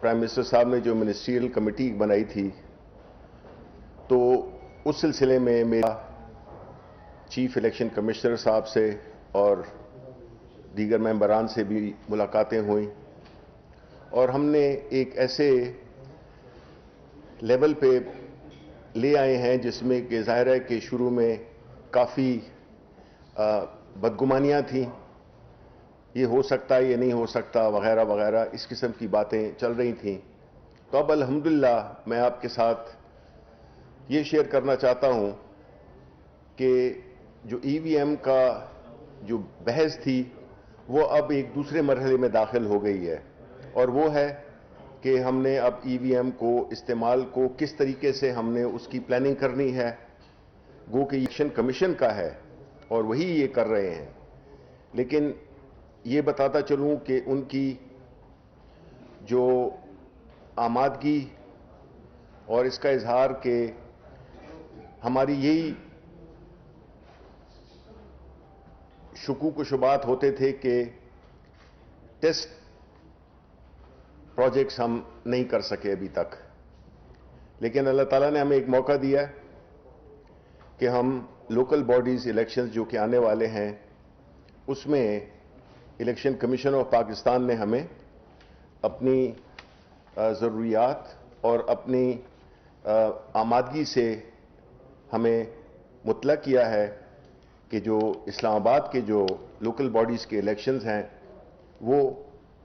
Prime minister صاحب نے جو منسٹریل کمیٹی بنائی تھی تو اس سلسلے میں میرا چیف الیکشن کمشنر صاحب سے اور دیگر ممبران سے بھی ملاقاتیں ہوئیں اور ہم نے ایک ایسے لیول پہ لے آئے ہیں جس میں کہ ظاہر ہے کہ شروع میں کافی بدگمانیاں تھیں، یہ ہو سکتا ہے یہ نہیں ہو سکتا وغیرہ وغیرہ اس قسم کی باتیں چل رہی تھیں. تو اب الحمدللہ میں آپ کے ساتھ یہ شیئر کرنا چاہتا ہوں کہ جو ای وی ایم کا جو بحث تھی وہ اب ایک دوسرے مرحلے میں داخل ہو گئی ہے، اور وہ ہے کہ ہم نے اب ای وی ایم کو استعمال کو کس طریقے سے ہم نے اس کی پلاننگ کرنی ہے. گو کہ الیکشن کمیشن کا ہے اور وہی یہ کر رہے ہیں، لیکن یہ بتاتا چلوں کہ ان کی جو آمادگی اور اس کا اظہار کہ ہماری یہی شکوک و شبہات ہوتے تھے کہ ٹیسٹ پروجیکٹس ہم نہیں کر سکے ابھی تک، لیکن اللہ تعالیٰ نے ہمیں ایک موقع دیا کہ ہم لوکل باڈیز الیکشنز جو کہ آنے والے ہیں اس میں الیکشن کمیشن آف پاکستان نے ہمیں اپنی ضروریات اور اپنی آمادگی سے ہمیں مطلع کیا ہے کہ جو اسلام آباد کے جو لوکل باڈیز کے الیکشنز ہیں وہ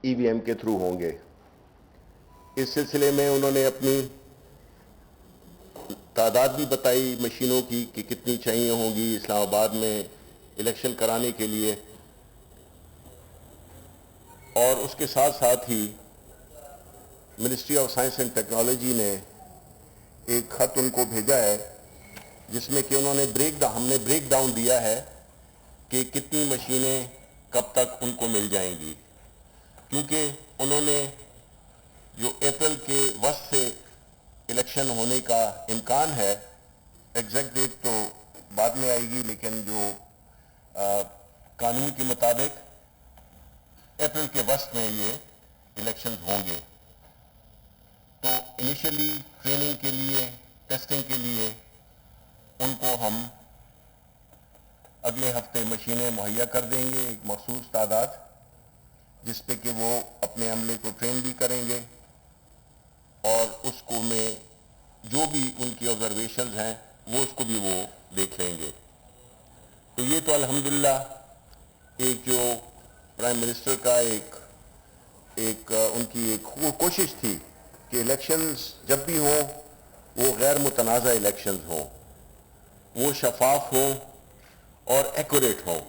ای وی ایم کے تھرو ہوں گے. اس سلسلے میں انہوں نے اپنی تعداد بھی بتائی مشینوں کی کہ کتنی چاہیے ہوں گی اسلام آباد میں الیکشن کرانے کے لیے، اور اس کے ساتھ ساتھ ہی ministry of science and technology نے ایک خط ان کو بھیجا ہے جس میں کہ انہوں نے ہم نے بریک ڈاؤن دیا ہے کہ کتنی مشینیں کب تک ان کو مل جائیں گی، کیونکہ انہوں نے جو اپریل کے وسط سے الیکشن ہونے کا امکان ہے، ایگزیکٹ ڈیٹ تو بعد میں آئے گی لیکن جو قانون کے مطابق اپریل کے وسط میں یہ الیکشنز ہوں گے. تو انیشلی ٹریننگ کے لیے ٹیسٹنگ کے لیے ان کو ہم اگلے ہفتے مشینیں مہیا کر دیں گے، ایک مخصوص تعداد جس پہ کہ وہ اپنے عملے کو ٹرین بھی کریں گے اور اس کو میں جو بھی ان کی آبزرویشنز ہیں وہ اس کو بھی وہ دیکھ لیں گے. تو یہ تو الحمدللہ ایک جو پرائم منسٹر کا ایک ان کی ایک کوشش تھی کہ الیکشنز جب بھی ہوں وہ غیر متنازع الیکشنز ہوں، وہ شفاف ہوں اور ایکوریٹ ہوں.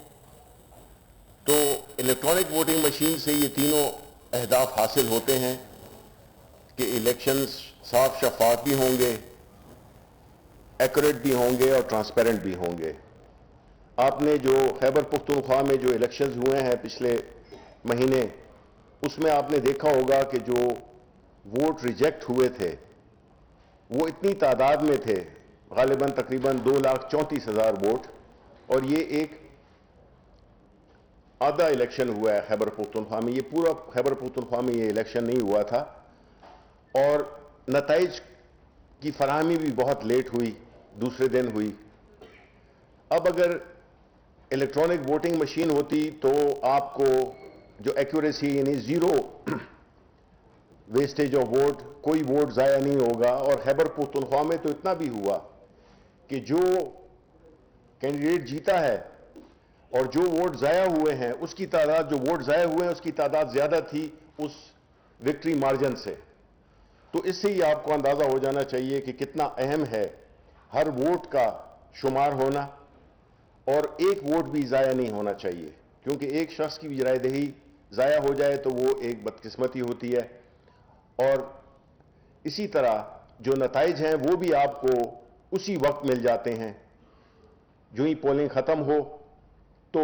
تو الیکٹرانک ووٹنگ مشین سے یہ تینوں اہداف حاصل ہوتے ہیں کہ الیکشنز صاف شفاف بھی ہوں گے، ایکوریٹ بھی ہوں گے اور ٹرانسپیرنٹ بھی ہوں گے. آپ نے جو خیبر پختونخوا میں جو الیکشنز ہوئے ہیں پچھلے مہینے، اس میں آپ نے دیکھا ہوگا کہ جو ووٹ ریجیکٹ ہوئے تھے وہ اتنی تعداد میں تھے، غالباً تقریباً 2,34,000 ووٹ، اور یہ ایک آدھا الیکشن ہوا ہے خیبر پختونخوا میں. یہ پورا خیبر پختونخوا میں یہ الیکشن نہیں ہوا تھا، اور نتائج کی فراہمی بھی بہت لیٹ ہوئی، دوسرے دن ہوئی. اب اگر الیکٹرانک ووٹنگ مشین ہوتی تو آپ کو جو ایکوریسی یعنی زیرو ویسٹیج آف ووٹ، کوئی ووٹ ضائع نہیں ہوگا. اور خیبر پختونخوا میں تو اتنا بھی ہوا کہ جو کینڈیڈیٹ جیتا ہے اور جو ووٹ ضائع ہوئے ہیں اس کی تعداد، جو ووٹ ضائع ہوئے ہیں اس کی تعداد زیادہ تھی اس وکٹری مارجن سے. تو اس سے ہی آپ کو اندازہ ہو جانا چاہیے کہ کتنا اہم ہے ہر ووٹ کا شمار ہونا، اور ایک ووٹ بھی ضائع نہیں ہونا چاہیے، کیونکہ ایک شخص کی بھی رائے دہی ضائع ہو جائے تو وہ ایک بدقسمتی ہوتی ہے. اور اسی طرح جو نتائج ہیں وہ بھی آپ کو اسی وقت مل جاتے ہیں. جو ہی پولنگ ختم ہو تو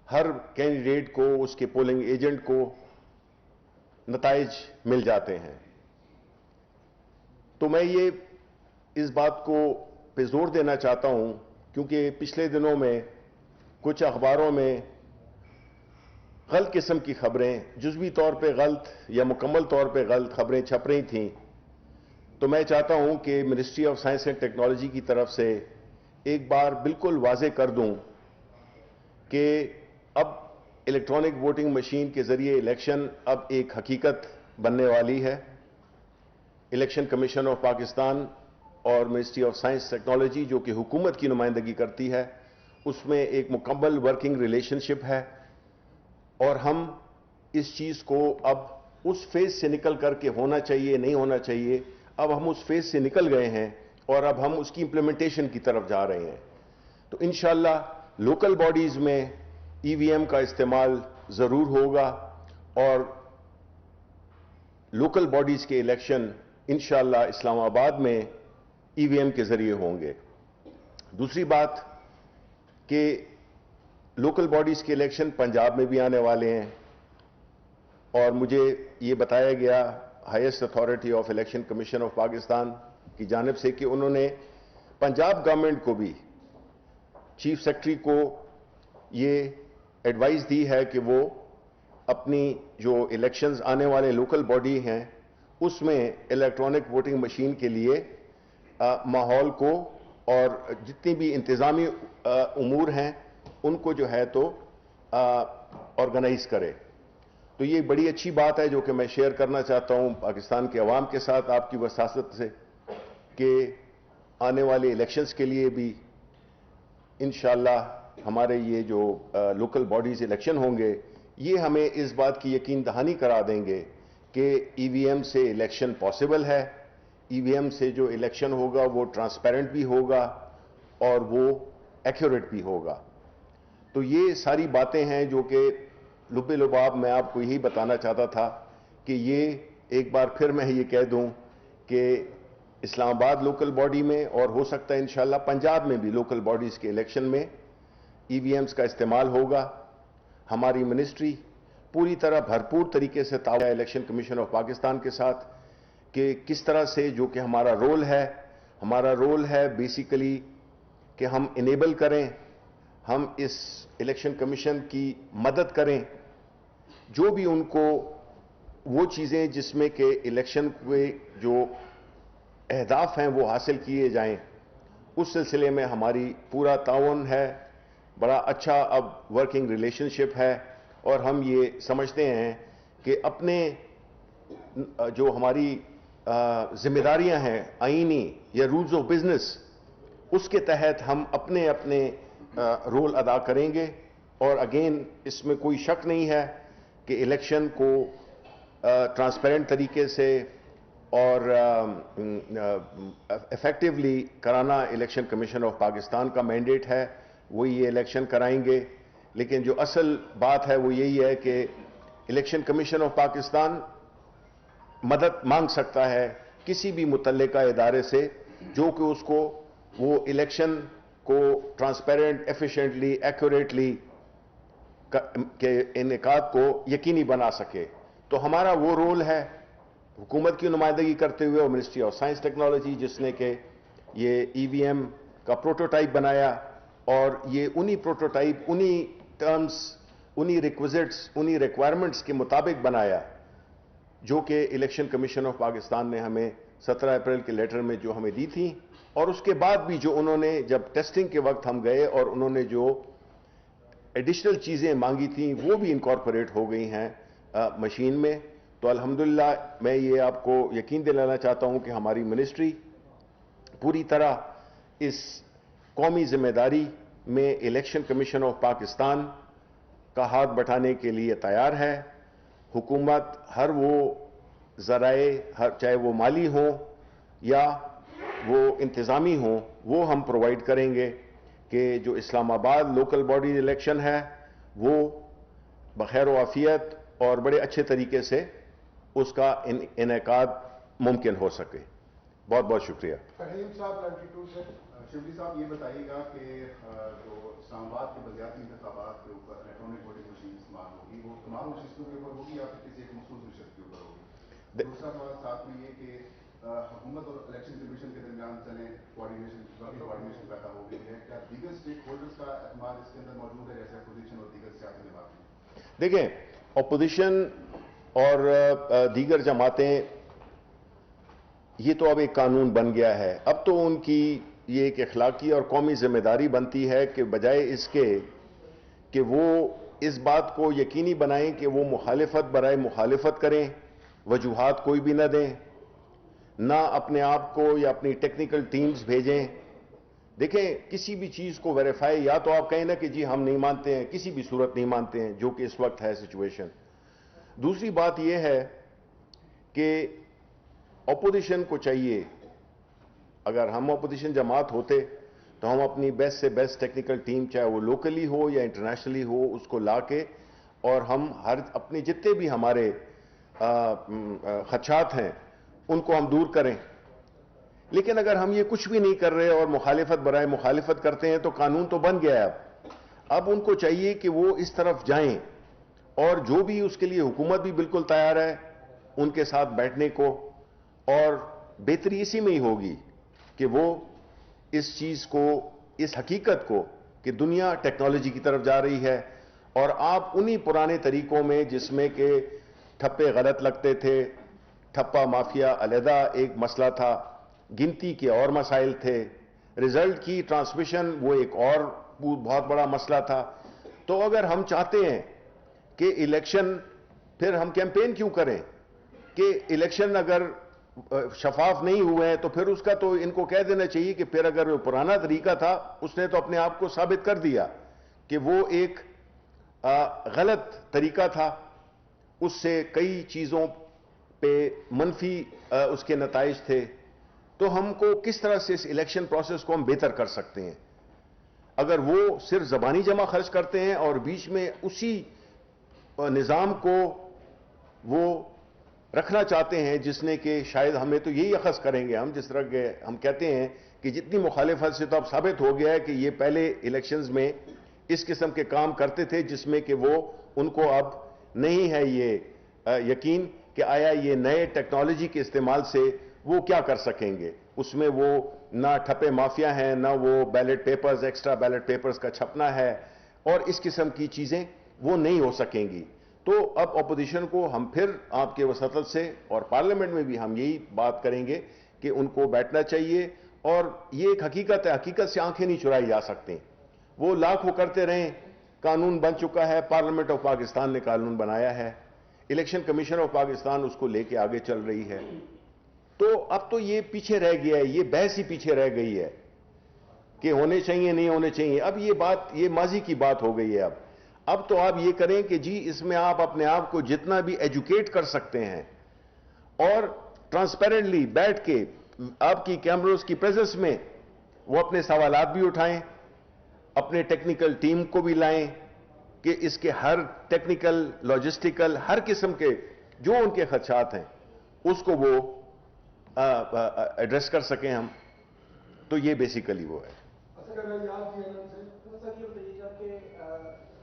ہر کینڈیڈیٹ کو، اس کے پولنگ ایجنٹ کو نتائج مل جاتے ہیں. تو میں یہ اس بات کو پہ زور دینا چاہتا ہوں کیونکہ پچھلے دنوں میں کچھ اخباروں میں غلط قسم کی خبریں، جزوی طور پہ غلط یا مکمل طور پہ غلط خبریں چھپ رہی تھیں، تو میں چاہتا ہوں کہ ministry of science and technology کی طرف سے ایک بار بالکل واضح کر دوں کہ اب الیکٹرانک ووٹنگ مشین کے ذریعے الیکشن اب ایک حقیقت بننے والی ہے۔ الیکشن کمیشن آف پاکستان اور منسٹری آف سائنس ٹیکنالوجی جو کہ حکومت کی نمائندگی کرتی ہے، اس میں ایک مکمل ورکنگ ریلیشن شپ ہے، اور ہم اس چیز کو اب اس فیز سے نکل کر کے ہونا چاہیے نہیں ہونا چاہیے، اب ہم اس فیز سے نکل گئے ہیں اور اب ہم اس کی امپلیمنٹیشن کی طرف جا رہے ہیں۔ تو انشاءاللہ لوکل باڈیز میں ای وی ایم کا استعمال ضرور ہوگا، اور لوکل باڈیز کے الیکشن انشاءاللہ اسلام آباد میں ای وی ایم کے ذریعے ہوں گے۔ دوسری بات کہ لوکل باڈیز کے الیکشن پنجاب میں بھی آنے والے ہیں، اور مجھے یہ بتایا گیا highest authority of election commission of Pakistan کی جانب سے کہ انہوں نے پنجاب گورنمنٹ کو بھی، چیف سیکرٹری کو یہ ایڈوائز دی ہے کہ وہ اپنی جو الیکشنز آنے والے لوکل باڈی ہیں اس میں الیکٹرانک ووٹنگ مشین کے لیے ماحول کو اور جتنی بھی انتظامی امور ہیں ان کو جو ہے تو آرگنائز کرے۔ تو یہ بڑی اچھی بات ہے جو کہ میں شیئر کرنا چاہتا ہوں پاکستان کے عوام کے ساتھ آپ کی وساطت سے، کہ آنے والے الیکشنز کے لیے بھی انشاءاللہ ہمارے یہ جو لوکل باڈیز الیکشن ہوں گے یہ ہمیں اس بات کی یقین دہانی کرا دیں گے کہ ای وی ایم سے الیکشن پاسبل ہے، ای وی ایم سے جو الیکشن ہوگا وہ ٹرانسپیرنٹ بھی ہوگا اور وہ ایکوریٹ بھی ہوگا۔ تو یہ ساری باتیں ہیں جو کہ لب لباب میں آپ کو یہی بتانا چاہتا تھا کہ یہ ایک بار پھر میں یہ کہہ دوں کہ اسلام آباد لوکل باڈی میں، اور ہو سکتا ہے انشاءاللہ پنجاب میں بھی لوکل باڈیز کے الیکشن میں ای وی ایمز کا استعمال ہوگا۔ ہماری منسٹری پوری طرح بھرپور طریقے سے تعاون الیکشن کمیشن آف پاکستان کے ساتھ کہ کس طرح سے جو کہ ہمارا رول ہے بیسیکلی کہ ہم انیبل کریں، ہم اس الیکشن کمیشن کی مدد کریں، جو بھی ان کو وہ چیزیں جس میں کہ الیکشن کے جو اہداف ہیں وہ حاصل کیے جائیں، اس سلسلے میں ہماری پورا تعاون ہے، بڑا اچھا اب ورکنگ ریلیشن شپ ہے، اور ہم یہ سمجھتے ہیں کہ اپنے جو ہماری ذمہ داریاں ہیں آئینی یا رولز آف بزنس، اس کے تحت ہم اپنے رول ادا کریں گے، اور اگین اس میں کوئی شک نہیں ہے کہ الیکشن کو ٹرانسپیرنٹ طریقے سے اور ایفیکٹولی کرانا الیکشن کمیشن آف پاکستان کا مینڈیٹ ہے، وہ یہ الیکشن کرائیں گے۔ لیکن جو اصل بات ہے وہ یہی ہے کہ الیکشن کمیشن آف پاکستان مدد مانگ سکتا ہے کسی بھی متعلقہ ادارے سے جو کہ اس کو وہ الیکشن کو ٹرانسپیرنٹ، ایفیشینٹلی، ایکوریٹلی کے انعقاد کو یقینی بنا سکے۔ تو ہمارا وہ رول ہے حکومت کی نمائندگی کرتے ہوئے، اور منسٹری آف سائنس ٹیکنالوجی جس نے کہ یہ ای وی ایم کا پروٹوٹائپ بنایا، اور یہ انہی پروٹوٹائپ، انہی ٹرمز، انہی ریکوزٹس، انہی ریکوائرمنٹس کے مطابق بنایا جو کہ الیکشن کمیشن آف پاکستان نے ہمیں 17 اپریل کے لیٹر میں جو ہمیں دی تھی، اور اس کے بعد بھی جو انہوں نے جب ٹیسٹنگ کے وقت ہم گئے اور انہوں نے جو ایڈیشنل چیزیں مانگی تھیں وہ بھی انکارپوریٹ ہو گئی ہیں مشین میں۔ تو الحمدللہ میں یہ آپ کو یقین دلانا چاہتا ہوں کہ ہماری منسٹری پوری طرح اس قومی ذمہ داری میں الیکشن کمیشن آف پاکستان کا ہاتھ بٹھانے کے لیے تیار ہے۔ حکومت ہر وہ ذرائع، چاہے وہ مالی ہوں یا وہ انتظامی ہوں، وہ ہم پرووائڈ کریں گے کہ جو اسلام آباد لوکل باڈی الیکشن ہے وہ بخیر و عافیت اور بڑے اچھے طریقے سے اس کا انعقاد ممکن ہو سکے۔ بہت بہت شکریہ۔ فہیم صاحب 92 سے شبلی صاحب یہ بتائیے گا کہ جو اسلام آباد کے بلدیاتی انتخابات کے اوپر الیکٹرانک ووٹنگ مشین استعمال ہوگی وہ تمام نشستوں کے اوپر ہوگی یا پھر کسی ایک مخصوص نشست کے اوپر ہوگی؟ دوسرا سوال ساتھ میں یہ کہ حکومت اور الیکشن کمیشن کے درمیان چلیں کوارڈینیشن پیدا ہو گئی ہے، کیا دیگر اسٹیک ہولڈرز کا اعتماد اس کے اندر موجود ہے جیسے اپوزیشن اور دیگر سیاسی جماعتیں؟ دیکھیں اپوزیشن اور دیگر جماعتیں یہ تو اب ایک قانون بن گیا ہے. اب تو ان کی یہ ایک اخلاقی اور قومی ذمہ داری بنتی ہے کہ بجائے اس کے کہ وہ اس بات کو یقینی بنائیں کہ وہ مخالفت برائے مخالفت کریں, وجوہات کوئی بھی نہ دیں, نہ اپنے آپ کو یا اپنی ٹیکنیکل ٹیمز بھیجیں. دیکھیں کسی بھی چیز کو ویریفائی, یا تو آپ کہیں نا کہ جی ہم نہیں مانتے ہیں, کسی بھی صورت نہیں مانتے ہیں, جو کہ اس وقت ہے سچویشن. دوسری بات یہ ہے کہ اپوزیشن کو چاہیے, اگر ہم اپوزیشن جماعت ہوتے تو ہم اپنی بیسٹ سے بیسٹ ٹیکنیکل ٹیم, چاہے وہ لوکلی ہو یا انٹرنیشنلی ہو, اس کو لا کے اور ہم اپنے جتنے بھی ہمارے خدشات ہیں ان کو ہم دور کریں. لیکن اگر ہم یہ کچھ بھی نہیں کر رہے اور مخالفت برائے مخالفت کرتے ہیں تو قانون تو بن گیا ہے. اب ان کو چاہیے کہ وہ اس طرف جائیں, اور جو بھی اس کے لیے حکومت بھی بالکل تیار ہے ان کے ساتھ بیٹھنے کو, اور بہتری اسی میں ہی ہوگی کہ وہ اس چیز کو, اس حقیقت کو کہ دنیا ٹیکنالوجی کی طرف جا رہی ہے, اور آپ انہی پرانے طریقوں میں جس میں کہ ٹھپے غلط لگتے تھے, ٹھپا مافیا علیحدہ ایک مسئلہ تھا, گنتی کے اور مسائل تھے, رزلٹ کی ٹرانسمیشن وہ ایک اور بہت بڑا مسئلہ تھا. تو اگر ہم چاہتے ہیں کہ الیکشن, پھر ہم کیمپین کیوں کریں کہ الیکشن اگر شفاف نہیں ہوئے ہیں تو پھر اس کا تو ان کو کہہ دینا چاہیے کہ پھر اگر وہ پرانا طریقہ تھا اس نے تو اپنے آپ کو ثابت کر دیا کہ وہ ایک غلط طریقہ تھا, اس سے کئی چیزوں پہ منفی اس کے نتائج تھے. تو ہم کو کس طرح سے اس الیکشن پروسیس کو ہم بہتر کر سکتے ہیں؟ اگر وہ صرف زبانی جمع خرچ کرتے ہیں اور بیچ میں اسی نظام کو وہ رکھنا چاہتے ہیں جس نے کہ شاید ہمیں تو یہی اخذ کریں گے ہم, جس طرح کہ ہم کہتے ہیں کہ جتنی مخالفت سے تو اب ثابت ہو گیا ہے کہ یہ پہلے الیکشنز میں اس قسم کے کام کرتے تھے جس میں کہ وہ ان کو اب نہیں ہے یہ یقین کہ آیا یہ نئے ٹیکنالوجی کے استعمال سے وہ کیا کر سکیں گے. اس میں وہ نہ ٹھپے مافیا ہیں, نہ وہ ballot papers, extra ballot papers کا چھپنا ہے, اور اس قسم کی چیزیں وہ نہیں ہو سکیں گی. تو اب اپوزیشن کو ہم پھر آپ کے وساطت سے اور پارلیمنٹ میں بھی ہم یہی بات کریں گے کہ ان کو بیٹھنا چاہیے, اور یہ ایک حقیقت ہے, حقیقت سے آنکھیں نہیں چرائی جا سکتی. وہ لاکھوں کرتے رہیں, قانون بن چکا ہے, پارلیمنٹ آف پاکستان نے قانون بنایا ہے, الیکشن کمیشن آف پاکستان اس کو لے کے آگے چل رہی ہے. تو اب تو یہ پیچھے رہ گیا ہے, یہ بحث ہی پیچھے رہ گئی ہے کہ ہونے چاہیے نہیں ہونے چاہیے. اب یہ بات, یہ ماضی کی بات ہو گئی ہے. اب تو آپ یہ کریں کہ جی اس میں آپ اپنے آپ کو جتنا بھی ایجوکیٹ کر سکتے ہیں, اور ٹرانسپیرنٹلی بیٹھ کے آپ کی کیمروز کی پریزنس میں وہ اپنے سوالات بھی اٹھائیں, اپنے ٹیکنیکل ٹیم کو بھی لائیں کہ اس کے ہر ٹیکنیکل, لاجسٹیکل, ہر قسم کے جو ان کے خدشات ہیں اس کو وہ ایڈریس کر سکیں ہم. تو یہ بیسیکلی وہ ہے.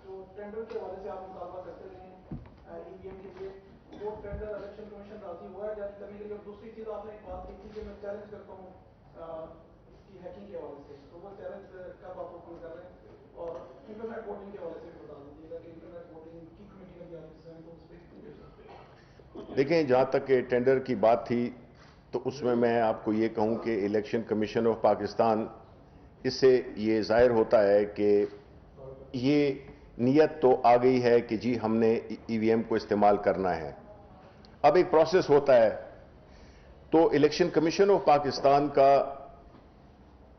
جو ٹینڈر کے حوالے سے آپ مطالبہ کرتے ہیں ای وی ایم کے لیے, وہ ٹینڈر الیکشن کمیشن راضی ہوا ہے جب کبھی کبھی. اور دوسری چیز آپ نے ایک بات کی تھی کہ میں چیلنج کرتا ہوں اس کی ہیکنگ کے حوالے سے, تو وہ چیلنج کب آپ اوپن کر رہے ہیں؟ اور انٹرنیٹ ووٹنگ کے حوالے سے بھی بتا دیجیے گا کہ انٹرنیٹ ووٹنگ کی کمیٹی میں بھی آپ اس میں تو اس پہ. دیکھیں جہاں تک کہ ٹینڈر کی بات تھی تو اس میں آپ کو یہ کہوں کہ الیکشن کمیشن آف پاکستان, اس سے یہ ظاہر ہوتا ہے کہ یہ نیت تو آ گئی ہے کہ جی ہم نے ای وی ایم کو استعمال کرنا ہے. اب ایک پروسیس ہوتا ہے, تو الیکشن کمیشن آف پاکستان کا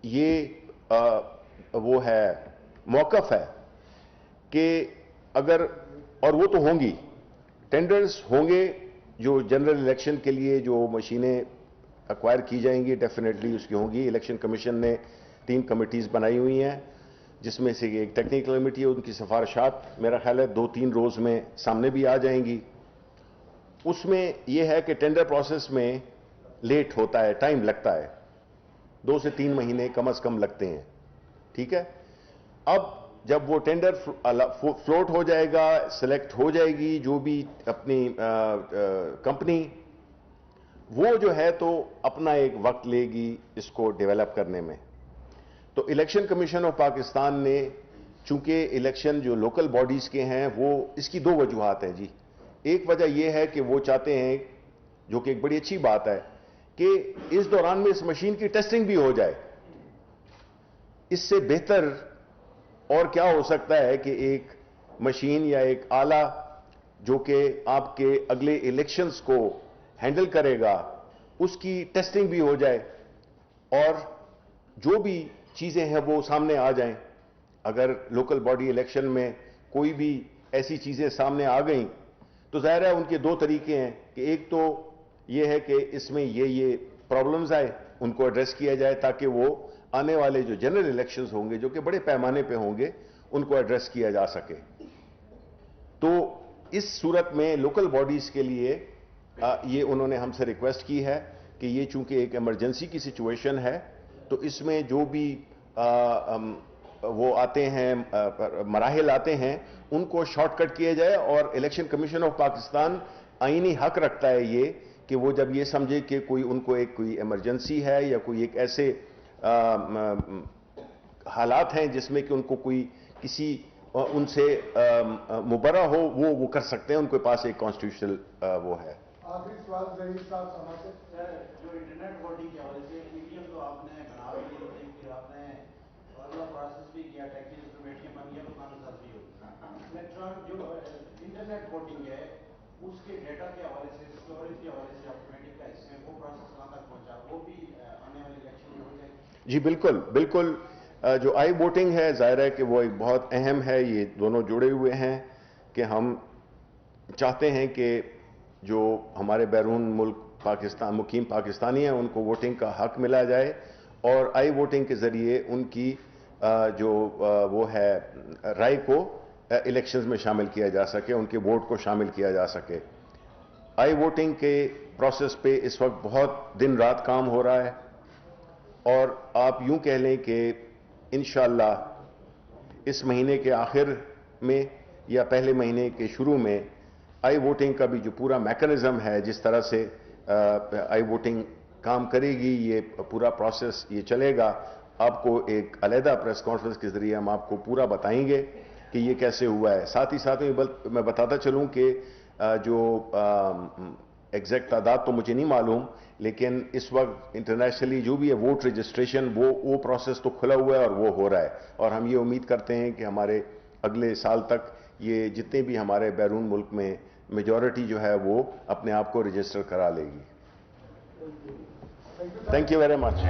یہ وہ ہے, موقف ہے کہ اگر, اور وہ تو ہوں گی ٹینڈرز ہوں گے جو جنرل الیکشن کے لیے جو مشینیں ایکوائر کی جائیں گی, ڈیفینیٹلی اس کی ہوں گی. الیکشن کمیشن نے 3 کمیٹیز بنائی ہوئی ہیں جس میں سے ایک ٹیکنیکل کمیٹی ہے, ان کی سفارشات میرا خیال ہے 2-3 روز میں سامنے بھی آ جائیں گی. اس میں یہ ہے کہ ٹینڈر پروسیس میں لیٹ ہوتا ہے, ٹائم لگتا ہے, 2 سے 3 مہینے کم از کم لگتے ہیں. ٹھیک ہے, اب جب وہ ٹینڈر فلوٹ ہو جائے گا, سلیکٹ ہو جائے گی جو بھی اپنی کمپنی, وہ جو ہے تو اپنا ایک وقت لے گی اس کو ڈیولپ کرنے میں. تو الیکشن کمیشن آف پاکستان نے چونکہ الیکشن جو لوکل باڈیز کے ہیں وہ اس کی 2 وجوہات ہیں جی. ایک وجہ یہ ہے کہ وہ چاہتے ہیں, جو کہ ایک بڑی اچھی بات ہے, کہ اس دوران میں اس مشین کی ٹیسٹنگ بھی ہو جائے. اس سے بہتر اور کیا ہو سکتا ہے کہ ایک مشین یا ایک آلہ جو کہ آپ کے اگلے الیکشنز کو ہینڈل کرے گا, اس کی ٹیسٹنگ بھی ہو جائے اور جو بھی چیزیں ہیں وہ سامنے آ جائیں. اگر لوکل باڈی الیکشن میں کوئی بھی ایسی چیزیں سامنے آ گئیں تو ظاہر ہے ان کے 2 طریقے ہیں کہ ایک تو یہ ہے کہ اس میں یہ پرابلمز آئے, ان کو ایڈریس کیا جائے تاکہ وہ آنے والے جو جنرل الیکشنز ہوں گے جو کہ بڑے پیمانے پہ ہوں گے ان کو ایڈریس کیا جا سکے. تو اس صورت میں لوکل باڈیز کے لیے یہ انہوں نے ہم سے ریکویسٹ کی ہے کہ یہ چونکہ ایک ایمرجنسی کی سچویشن ہے تو اس میں جو بھی وہ آتے ہیں مراحل آتے ہیں ان کو شارٹ کٹ کیا جائے. اور الیکشن کمیشن آف پاکستان آئینی حق رکھتا ہے یہ کہ وہ جب یہ سمجھے کہ ان کو کوئی ایمرجنسی ہے یا کوئی ایک ایسے حالات ہیں جس میں کہ ان کو کوئی کسی ان سے مبرہ ہو, وہ کر سکتے ہیں, ان کے پاس ایک کانسٹیٹیوشنل وہ ہے. آخری سوال ظہیر صاحب سماج سے. جو انٹرنیٹ ووٹنگ کے حوالے سے EVM تو آپ نے بنا بھی لی, پھر آپ نے اگلا پروسیس بھی کیا, ٹیکنیکل کمیٹیاں بن گیا تو کاغذات بھی ہوگی. الیکٹرانک جو انٹرنیٹ ووٹنگ ہے اس کے ڈیٹا کے حوالے سے, اسٹوریج کے حوالے سے آٹومیٹک کا اس میں وہ پروسیس کہاں تک پہنچا, وہ بھی آنے والے الیکشن میں ہو جائے گی؟ جی بالکل بالکل. جو آئی ووٹنگ ہے ظاہر ہے کہ وہ ایک بہت اہم ہے, یہ دونوں جڑے ہوئے ہیں کہ ہم چاہتے ہیں کہ جو ہمارے بیرون ملک پاکستان مقیم پاکستانی ہیں ان کو ووٹنگ کا حق ملا جائے اور آئی ووٹنگ کے ذریعے ان کی جو وہ ہے رائے کو الیکشنز میں شامل کیا جا سکے, ان کے ووٹ کو شامل کیا جا سکے. آئی ووٹنگ کے پروسیس پہ اس وقت بہت دن رات کام ہو رہا ہے اور آپ یوں کہہ لیں کہ انشاءاللہ اس مہینے کے آخر میں یا پہلے مہینے کے شروع میں آئی ووٹنگ کا بھی جو پورا میکانزم ہے, جس طرح سے آئی ووٹنگ کام کرے گی, یہ پورا پروسیس یہ چلے گا, آپ کو ایک علیحدہ پریس کانفرنس کے ذریعے ہم آپ کو پورا بتائیں گے کہ یہ کیسے ہوا ہے. ساتھ ہی ساتھ میں بتاتا چلوں کہ جو ایگزیکٹ تعداد تو مجھے نہیں معلوم, لیکن اس وقت انٹرنیشنلی جو بھی ہے ووٹ رجسٹریشن وہ پروسیس تو کھلا ہوا ہے اور وہ ہو رہا ہے, اور ہم یہ امید کرتے ہیں کہ ہمارے اگلے سال تک یہ جتنے بھی ہمارے بیرون ملک میں میجورٹی جو ہے وہ اپنے آپ کو رجسٹر کرا لے گی. Thank you very much.